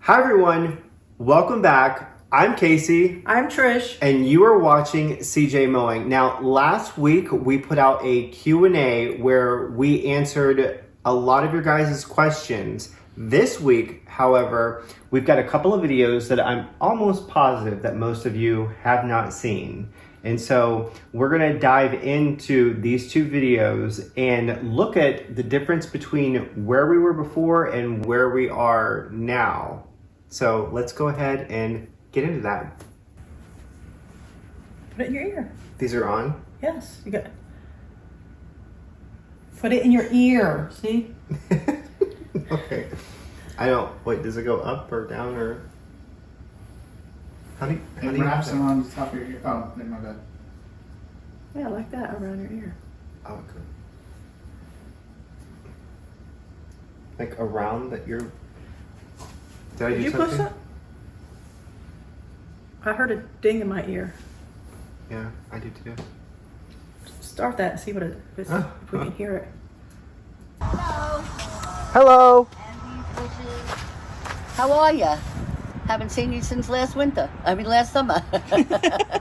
Hi everyone, welcome back. I'm Casey. I'm Trish. And you are watching CJ Mowing. Now, last week we put out a Q&A where we answered a lot of your guys' questions. This week, however, we've got a couple of videos that I'm almost positive that most of you have not seen. And so we're gonna dive into these two videos and look at the difference between where we were before and where we are now. So let's go ahead and get into that. Put it in your ear. These are on? Yes, you got. Put it in your ear. See? Okay. I don't. Wait, does it go up or down or? How do you wraps them on the top of your ear. Oh, never mind that. Yeah, like that around your ear. Oh, okay. Like around that you're. Did I do Did you something? push it? I heard a ding in my ear. Yeah, I do too. Start that and see what it is, if we can hear it. Hello. How are ya? Haven't seen you since last summer.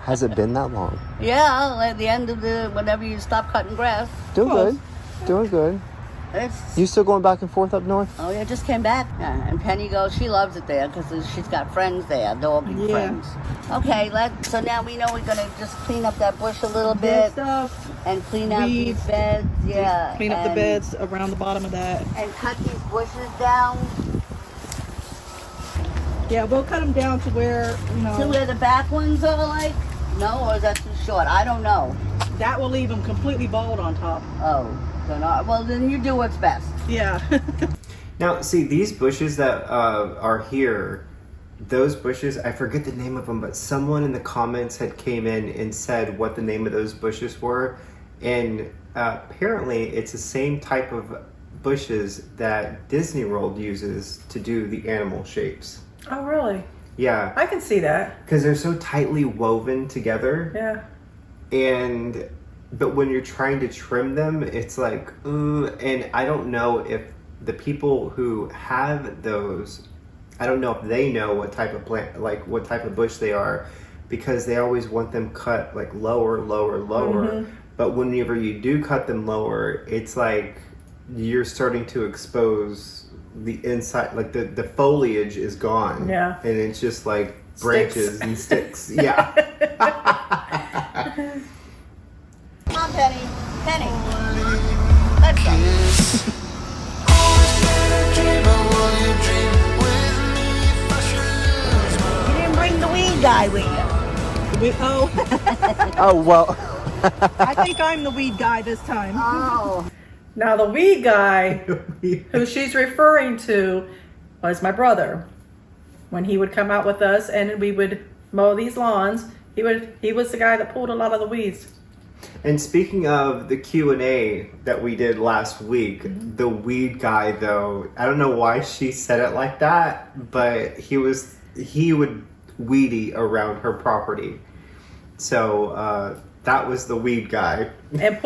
Has it been that long? Yeah, at the end of whenever you stop cutting grass. Doing Close. good. Doing good. It's, You still going back and forth up north? oh yeah, just came back. Yeah, and Penny goes, she loves it there because she's got friends there, doggy Yeah. friends. Okay, so now we know we're gonna just clean up that bush a little Good bit stuff. and clean out these Weeds. beds. Yeah, Clean up the and- beds around the bottom of that. and cut these bushes down Yeah, we'll cut them down to where, to where the back ones are like. No, or is that too short? I don't know. that will leave them completely bald on top. Oh, so not, well then you do what's best. Yeah. Now, see, these bushes that are here, those bushes, I forget the name of them, but someone in the comments had came in and said what the name of those bushes were. And apparently it's the same type of bushes that Disney World uses to do the animal shapes. Oh, really? Yeah, I can see that. because they're so tightly woven together. Yeah. But when you're trying to trim them, it's like, and I don't know if the people who have those, I don't know if they know what type of plant, like what type of bush they are, because they always want them cut like lower. Mhm. But whenever you do cut them lower, it's like you're starting to expose the inside, like the foliage is gone. Yeah. And it's just like Sticks. branches and sticks. Yeah. Come on, Penny. Penny. Let's go. You didn't bring the weed guy with you. Oh, well. I think I'm the weed guy this time. Oh. Now the weed guy who she's referring to was my brother. When he would come out with us and we would mow these lawns, he was the guy that pulled a lot of the weeds. And speaking of the Q&A that we did last week, the weed guy though, I don't know why she said it like that, but he would weedy around her property. So that was the weed guy. And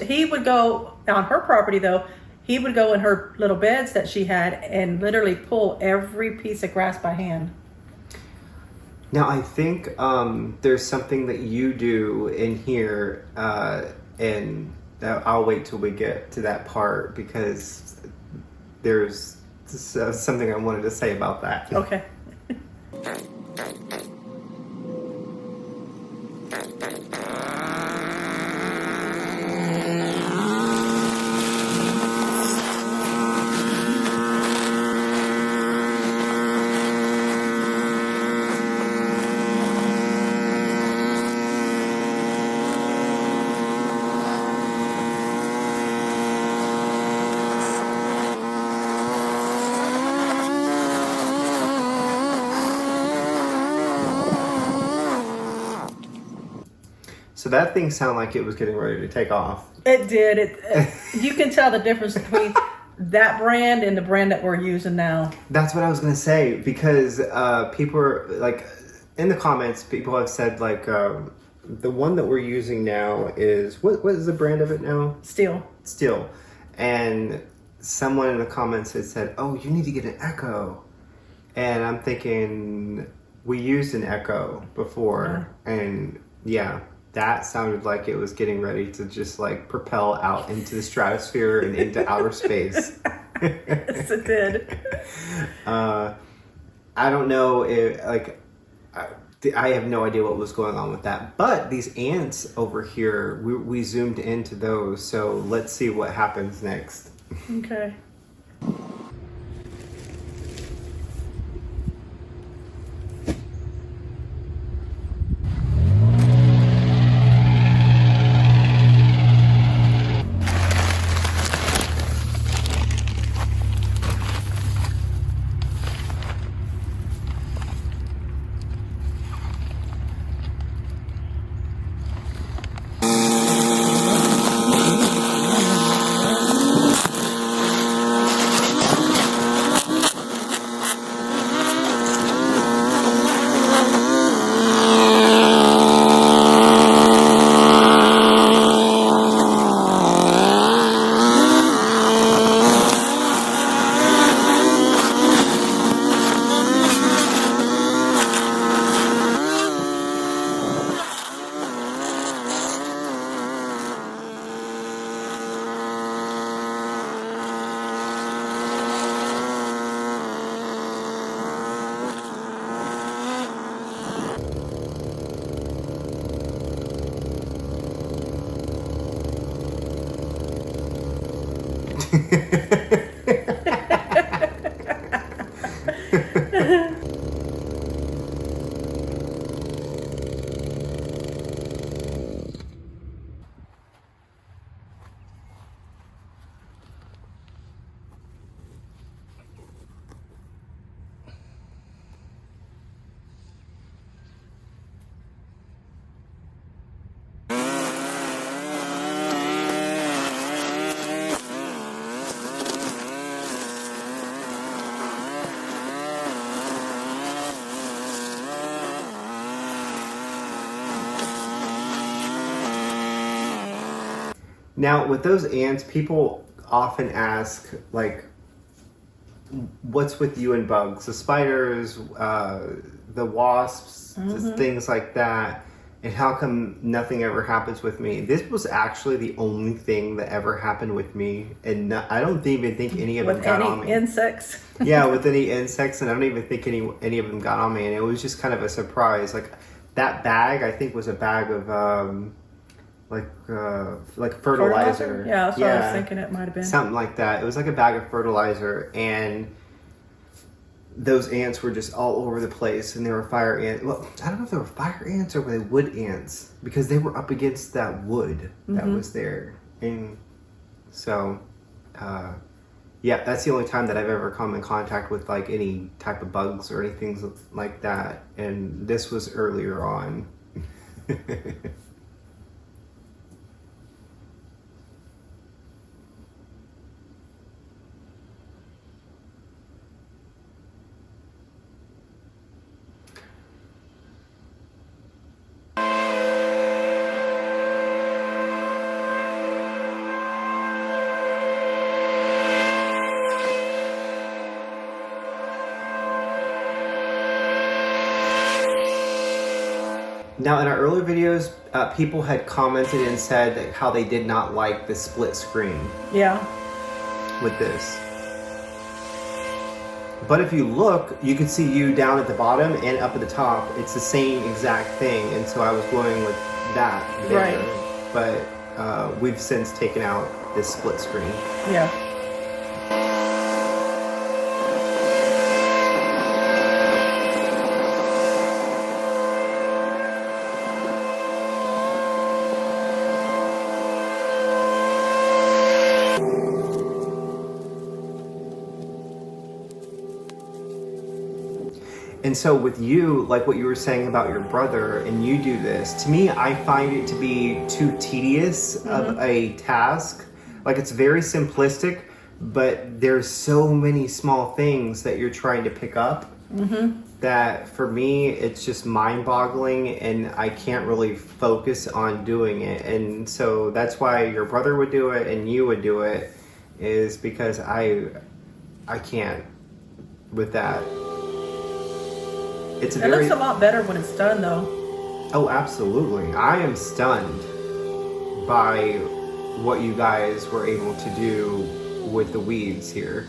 he would go on her property though, he would go in her little beds that she had and literally pull every piece of grass by hand. Now I think there's something that you do in here, and I'll wait till we get to that part because there's something I wanted to say about that. Okay. So that thing sounded like it was getting ready to take off. It did. You can tell the difference between that brand and the brand that we're using now. That's what I was gonna say, because people are like, in the comments, people have said like the one that we're using now is what is the brand of it now? Steel. And someone in the comments had said, "Oh, you need to get an Echo." And I'm thinking, we used an echo before, and yeah, that sounded like it was getting ready to just like propel out into the stratosphere and into outer space. Yes, it did. I don't know if, like, I have no idea what was going on with that. But these ants over here, we zoomed into those. So let's see what happens next. Okay. Now, with those ants, people often ask, like, what's with you and bugs? The spiders, the wasps, things like that. And how come nothing ever happens with me? This was actually the only thing that ever happened with me. And I don't even think any of them got on me. With any insects? Yeah, with any insects. And I don't even think any of them got on me. And it was just kind of a surprise. Like, that bag, I think, was a bag of... like fertilizer. Yeah, that's what I was thinking it might have been. Something like that. It was like a bag of fertilizer, and those ants were just all over the place, and they were fire ants. Well, I don't know if they were fire ants or were they wood ants, because they were up against that wood that was there. And so, yeah, that's the only time that I've ever come in contact with like any type of bugs or anything like that. And this was earlier on. Now, in our earlier videos, people had commented and said how they did not like the split screen. Yeah. With this. But if you look, you can see you down at the bottom and up at the top. It's the same exact thing, and so I was going with that there. Right. But we've since taken out this split screen. Yeah. And so with you, like what you were saying about your brother, and you do this, to me, I find it to be too tedious of a task. Like, it's very simplistic, but there's so many small things that you're trying to pick up that for me, it's just mind-boggling, and I can't really focus on doing it. And so that's why your brother would do it and you would do it, is because I can't with that. It's a It very... looks a lot better when it's done, though. Oh, absolutely. I am stunned by what you guys were able to do with the weeds here.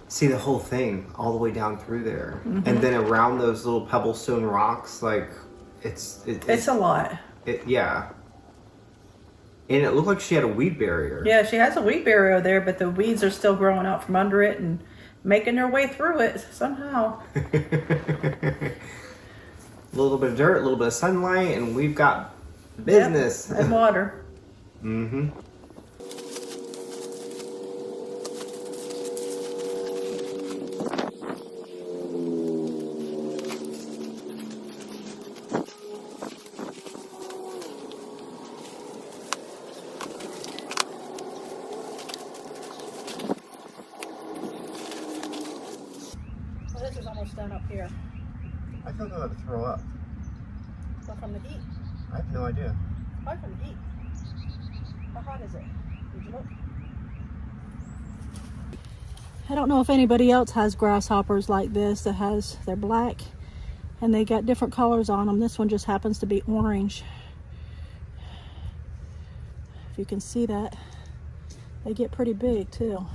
See the whole thing all the way down through there, and then around those little pebblestone rocks, like it's a lot. Yeah, and it looked like she had a weed barrier. Yeah, she has a weed barrier there, but the weeds are still growing out from under it and making their way through it somehow. A little bit of dirt, a little bit of sunlight, and we've got business. Yep, and water. Mm-hmm. Well, this is almost done up here. I feel like to throw up. Well, from the heat. I have no idea. Probably from the heat. How hot is it? Did you look? I don't know if anybody else has grasshoppers like this they're black and they got different colors on them. This one just happens to be orange. If you can see that, they get pretty big too.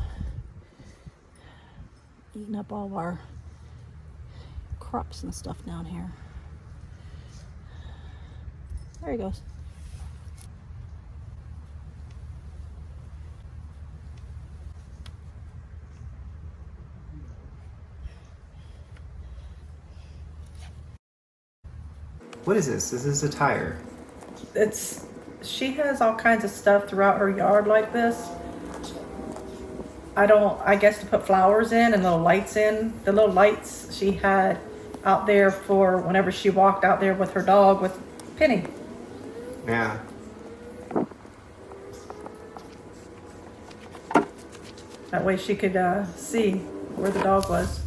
Eating up all of our crops and stuff down here. There he goes. What is this? Is this a tire? She has all kinds of stuff throughout her yard like this. I guess to put flowers in and little lights in. The little lights she had out there for whenever she walked out there with her dog with Penny. Yeah. That way she could see where the dog was.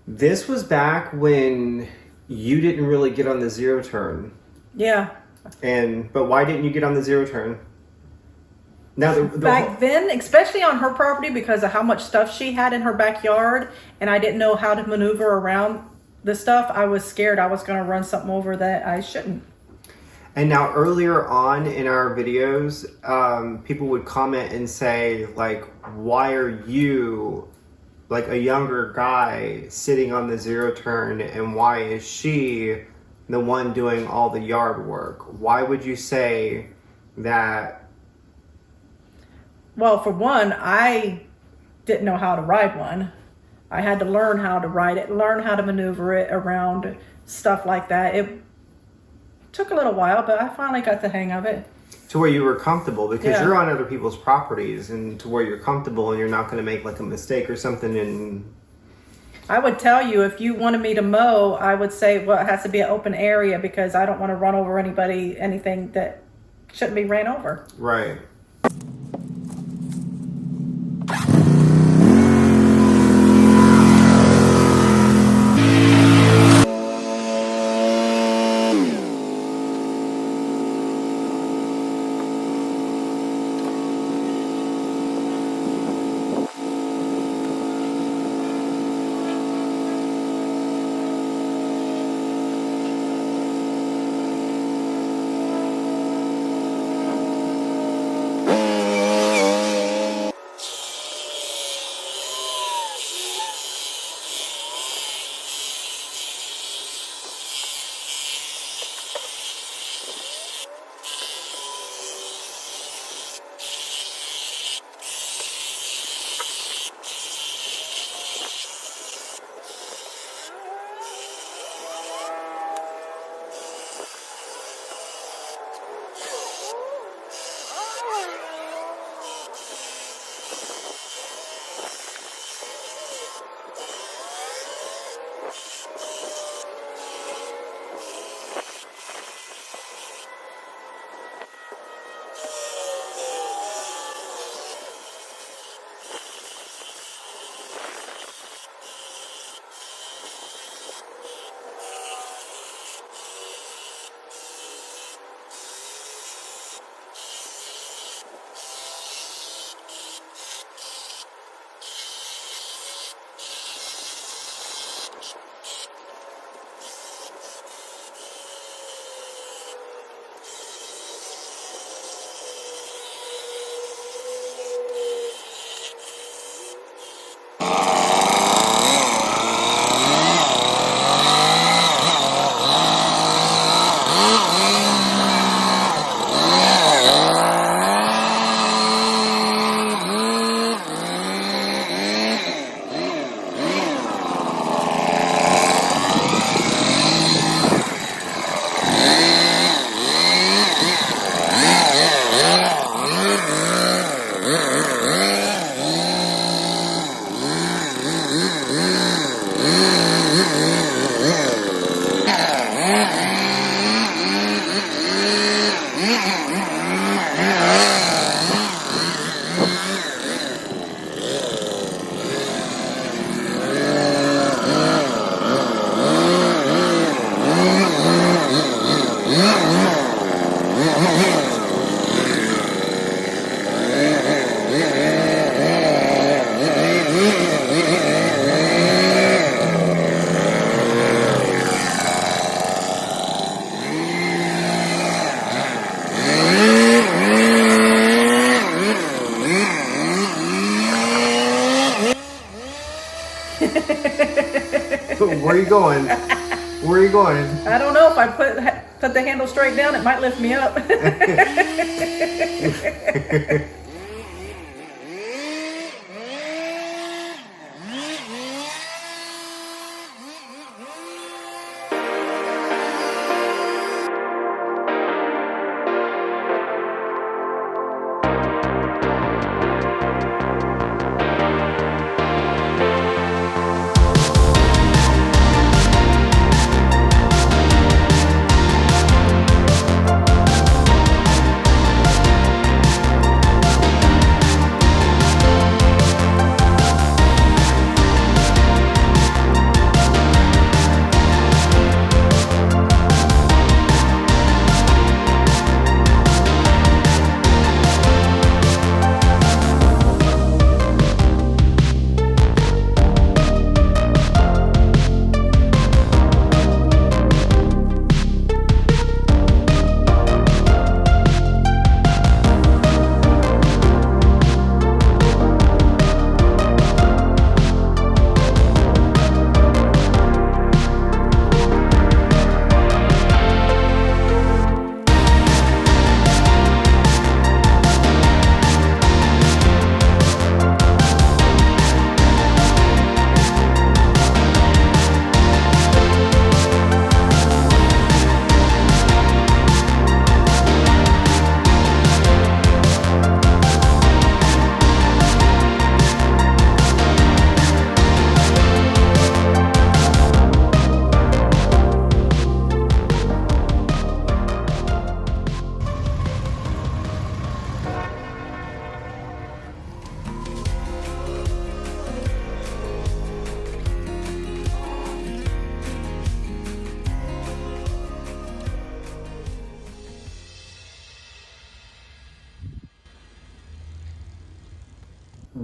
This was back when you didn't really get on the zero turn. Yeah. But why didn't you get on the zero turn? Now Back then, especially on her property, because of how much stuff she had in her backyard, and I didn't know how to maneuver around the stuff, I was scared I was going to run something over that I shouldn't. And now earlier on in our videos, people would comment and say, like, why are you like a younger guy sitting on the zero turn, and why is she the one doing all the yard work? Why would you say that? Well, for one, I didn't know how to ride one. I had to learn how to ride it, learn how to maneuver it around, stuff like that. It took a little while, but I finally got the hang of it. To where you were comfortable, because Yeah. you're on other people's properties, and to where you're comfortable and you're not going to make like a mistake or something. And I would tell you, if you wanted me to mow, I would say, well, it has to be an open area because I don't want to run over anybody, anything that shouldn't be ran over. right. Where are you going? Where are you going? I don't know, if I put the handle straight down, it might lift me up.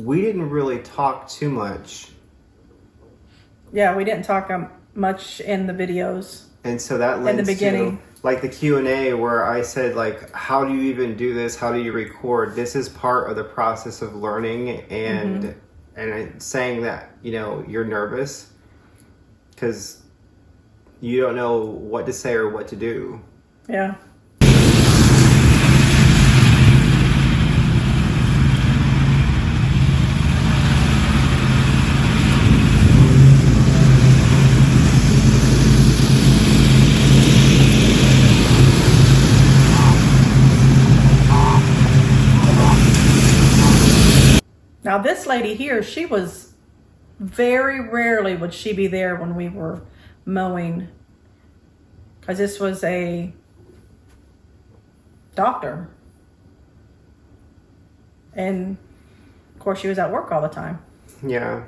we didn't really talk too much. Yeah, we didn't talk much in the videos. And so that lends in the beginning. to like the Q&A where I said like, how do you even do this? How do you record? This is part of the process of learning and saying that, you know, you're nervous because you don't know what to say or what to do. Yeah. Now this lady here, she was very rarely would she be there when we were mowing, because this was a doctor, and of course she was at work all the time. Yeah.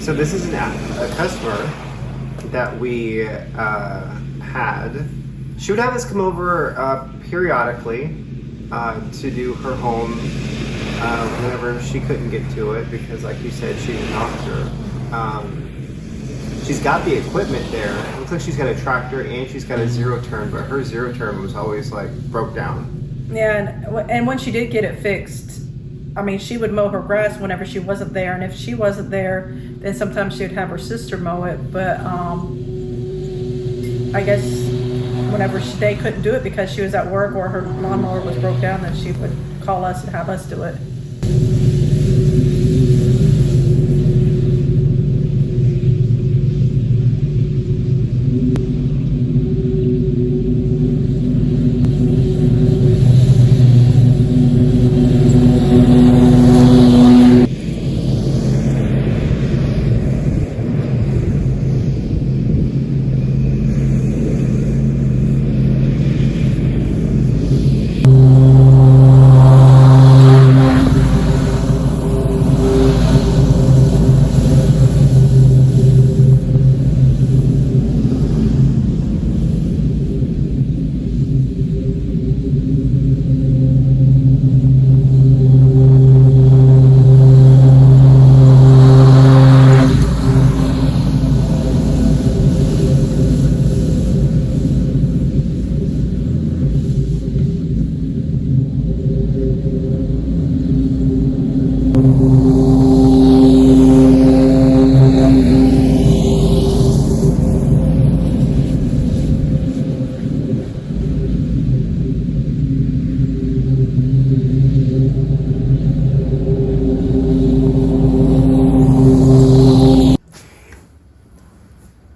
So this is a customer that we had. She would have us come over periodically to do her home whenever she couldn't get to it because, like you said, she's a doctor. She's got the equipment there. It looks like she's got a tractor and she's got a zero turn, but her zero turn was always like broke down. Yeah, and when she did get it fixed, I mean, she would mow her grass whenever she wasn't there, and if she wasn't there, then sometimes she would have her sister mow it. But I guess whenever they couldn't do it because she was at work or her lawnmower was broke down, then she would call us and have us do it.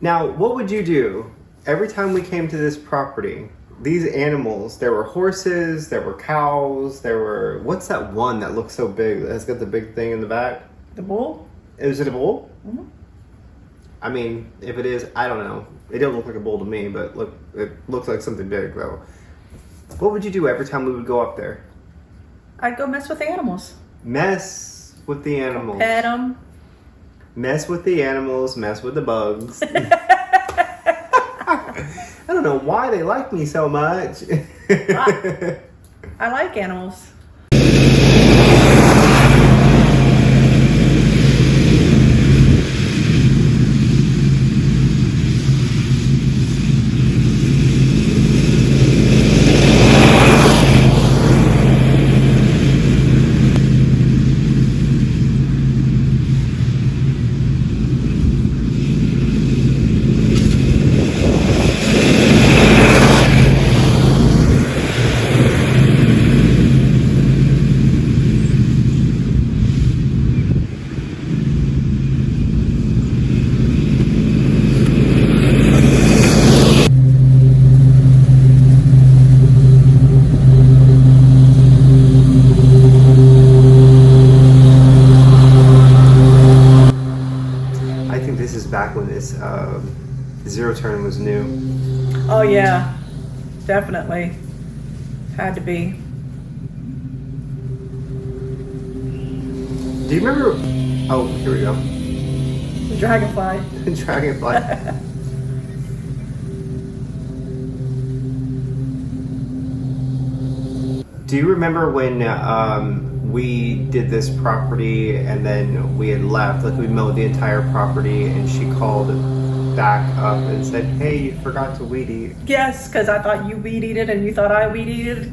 Now, what would you do every time we came to this property? These animals, there were horses, there were cows, there were, what's that one that looks so big that has got the big thing in the back? The bull? Is it a bull? Mm-hmm. I mean, if it is, I don't know. It don't look like a bull to me, but look, it looks like something big though. What would you do every time we would go up there? I'd go mess with the animals. Mess with the animals. Pet them. Mess with the animals, mess with the bugs. I don't know why they like me so much. I like animals. turn was new. Oh yeah, definitely. Had to be. Do you remember? Oh, here we go. The dragonfly. Dragonfly. Do you remember when we did this property and then we had left, like we mowed the entire property, and she called back up and said, "Hey, you forgot to weed eat." Yes, because I thought you weed eated and you thought I weed eated.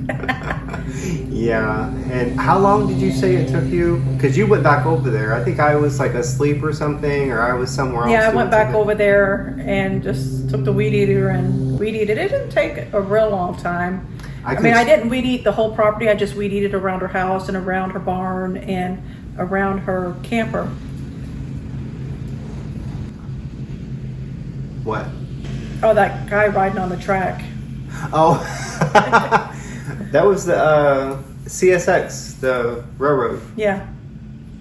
Yeah, and how long did you say it took you? Because you went back over there. I think I was like asleep or something, or I was somewhere else. Yeah, I doing went back something. over there and just took the weed eater and weed eated. It didn't take a real long time. I mean, I didn't weed eat the whole property. I just weed eated around her house and around her barn and around her camper. What? Oh, that guy riding on the track. Oh, that was the CSX, the railroad Yeah.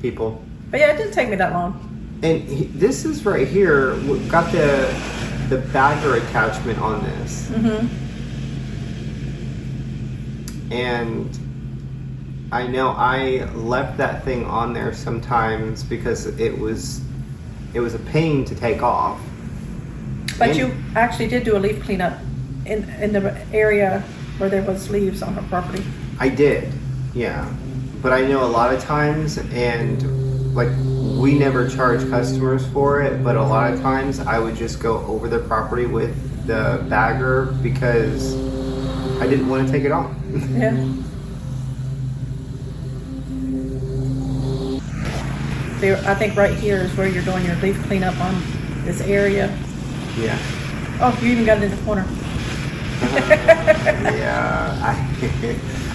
people. But yeah, it didn't take me that long. And this is right here. We've got the bagger attachment on this. Mm-hmm. And I know I left that thing on there sometimes because it was a pain to take off. But And- you actually did do a leaf cleanup in the area where there was leaves on her property. I did, yeah. But I know a lot of times, and like we never charge customers for it, but a lot of times I would just go over their property with the bagger because I didn't want to take it off. Yeah. So I think right here is where you're doing your leaf cleanup on this area. Yeah. Oh, you even got it in the corner. Yeah,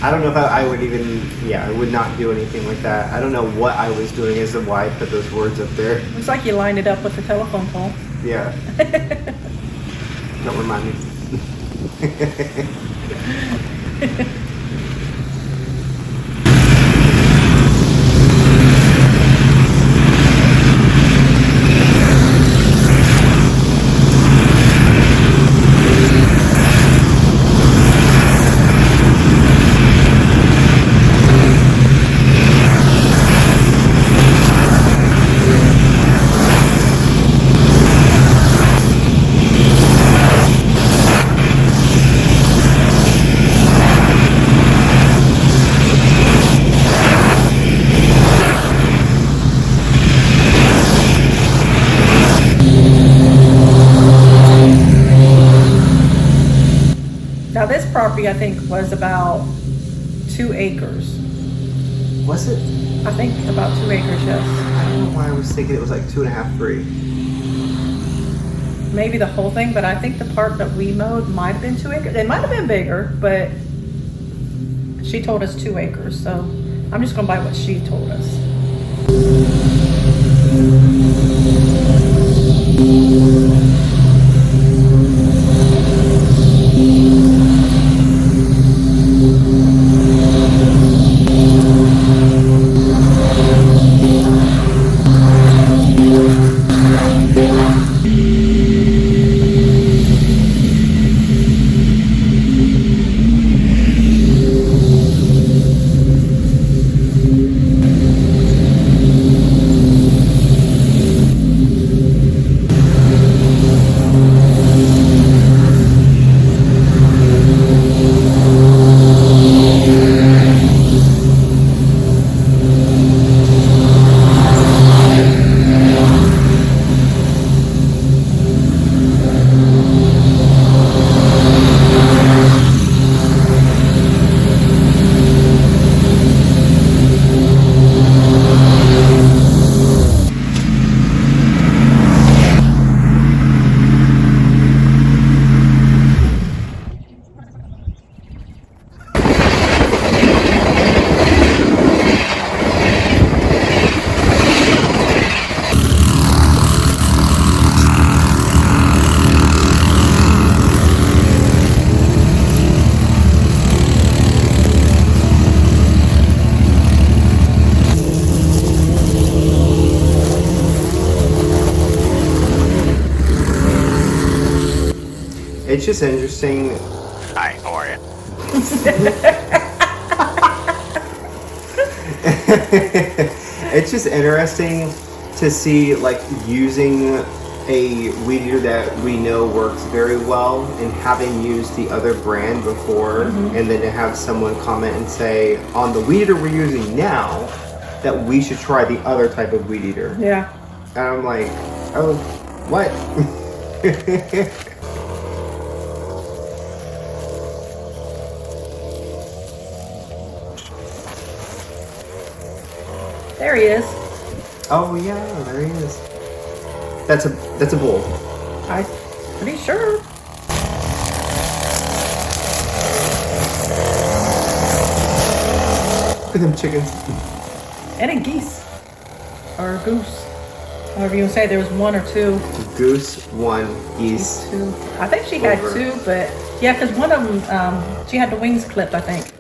I don't know if I would even, I would not do anything like that. I don't know what I was doing as to why I put those words up there. Looks like you lined it up with the telephone pole. Yeah. Don't remind me. Now this property I think was about 2 acres. Was it? I think about 2 acres, yes. I don't know why I was thinking it was like 2.5, 3. Maybe the whole thing, but I think the part that we mowed might have been 2 acres. It might have been bigger, but she told us 2 acres, so I'm just gonna buy what she told us. it's just interesting. Hi, how are you? It's just interesting to see like using a weed eater that we know works very well and having used the other brand before, and then to have someone comment and say on the weed eater we're using now that we should try the other type of weed eater. Yeah. And I'm like, oh, what? There he is. Oh yeah, there he is. That's a bull. I'm pretty sure. Look at them chickens. And a geese. Or a goose. However you want to say, there was one or two. Goose, one, geese. Two. I think she had Over. two, but yeah, because one of them, she had the wings clipped, I think.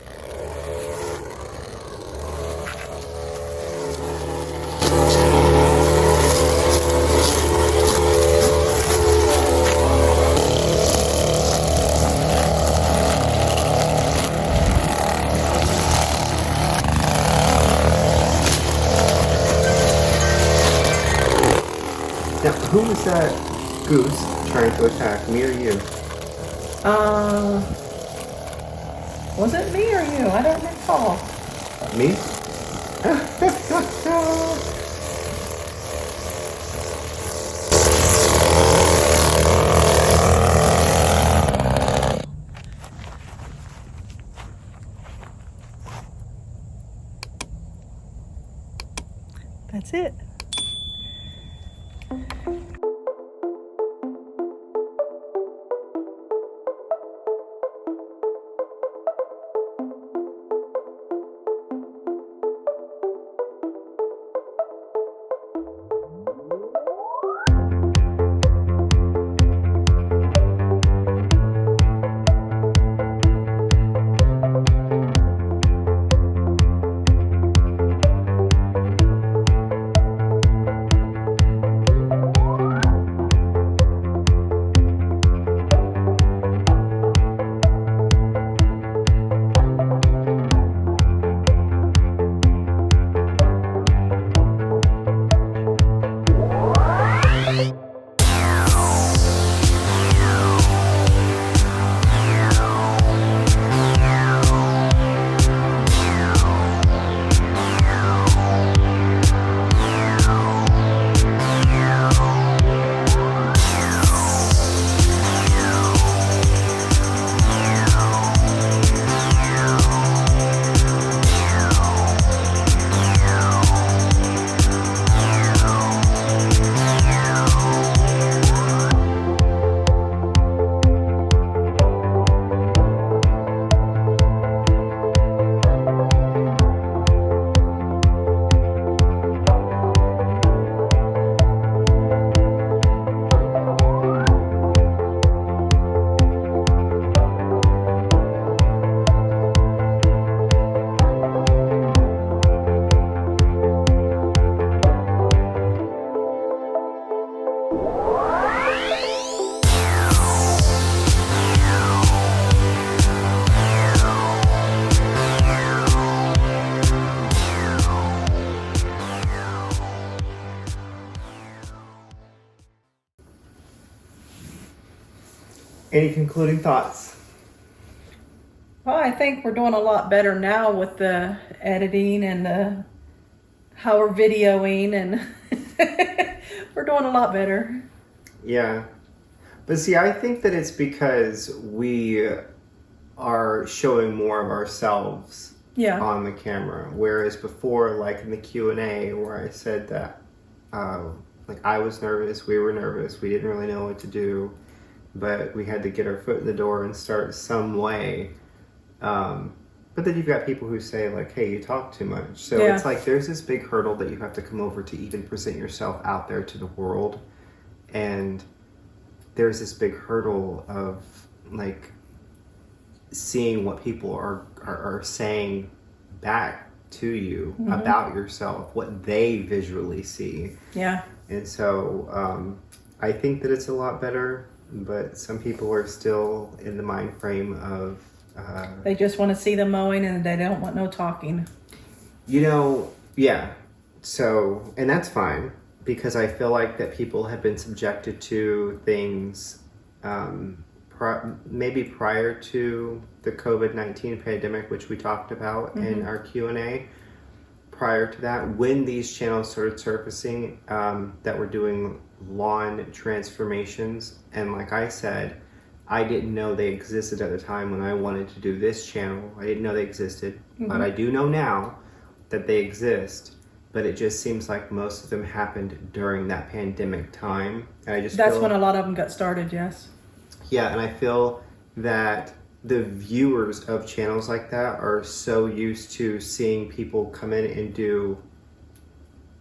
Now, who was that goose trying to attack, me or you? Was it me or you? I don't recall. Me? That's it. Any concluding thoughts? Well, I think we're doing a lot better now with the editing and how we're videoing, and we're doing a lot better. Yeah. But see, I think that it's because we are showing more of ourselves Yeah. on the camera. Whereas before, like in the Q&A where I said that like I was nervous, we were nervous, we didn't really know what to do, but we had to get our foot in the door and start some way. But then you've got people who say like, hey, you talk too much. So Yeah. it's like there's this big hurdle that you have to come over to even present yourself out there to the world. And there's this big hurdle of like seeing what people are saying back to you about yourself, what they visually see. Yeah. And so I think that it's a lot better but some people are still in the mind frame of They just want to see the mowing and they don't want no talking. Yeah. So, and that's fine because I feel like that people have been subjected to things maybe prior to the COVID-19 pandemic, which we talked about in our Q&A. Prior to that, when these channels started surfacing that were doing lawn transformations, and like I said, I didn't know they existed at the time when I wanted to do this channel. I didn't know they existed, but I do know now that they exist. But it just seems like most of them happened during that pandemic time. And I just That's feel, when a lot of them got started, yes. yeah, and I feel that the viewers of channels like that are so used to seeing people come in and do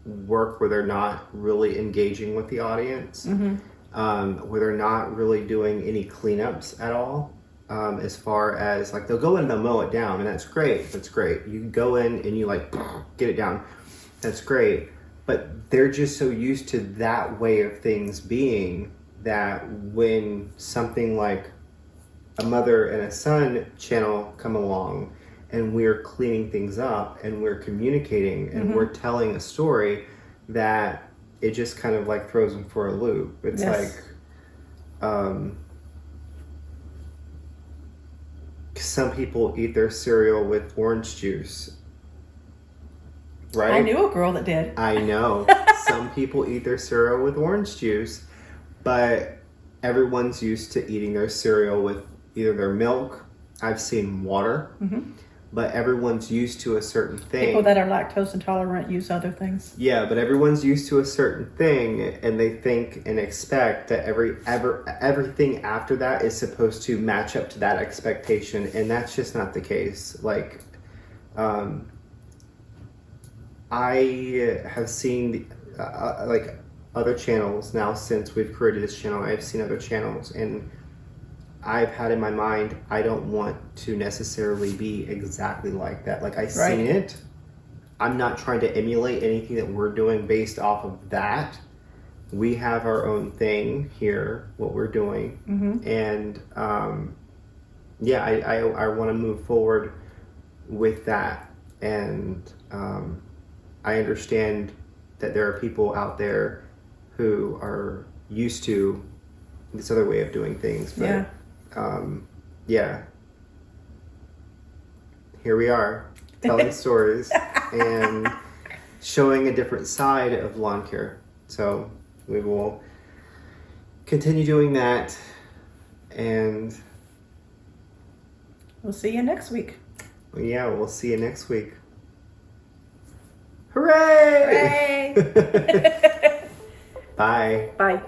work where they're not really engaging with the audience, where they're not really doing any cleanups at all. As far as like they'll go in and they'll mow it down, and that's great. That's great. You can go in and you like get it down. That's great. But they're just so used to that way of things being that when something like a mother and a son channel come along and we're cleaning things up and we're communicating and we're telling a story, that it just kind of like throws them for a loop. It's like some people eat their cereal with orange juice, right? I knew a girl that did. I know. Some people eat their cereal with orange juice, but everyone's used to eating their cereal with either their milk. I've seen water, but everyone's used to a certain thing. People that are lactose intolerant use other things. Yeah, but everyone's used to a certain thing, and they think and expect that everything after that is supposed to match up to that expectation, and that's just not the case. Like, I have seen like other channels now since we've created this channel. I've seen other channels, and I've had in my mind, I don't want to necessarily be exactly like that. Like, I've seen it. I'm not trying to emulate anything that we're doing based off of that. We have our own thing here, what we're doing. And yeah, I want to move forward with that. And I understand that there are people out there who are used to this other way of doing things. But yeah, here we are telling stories and showing a different side of lawn care. So we will continue doing that, and we'll see you next week. Yeah, we'll see you next week. Hooray! Hooray! Bye. Bye.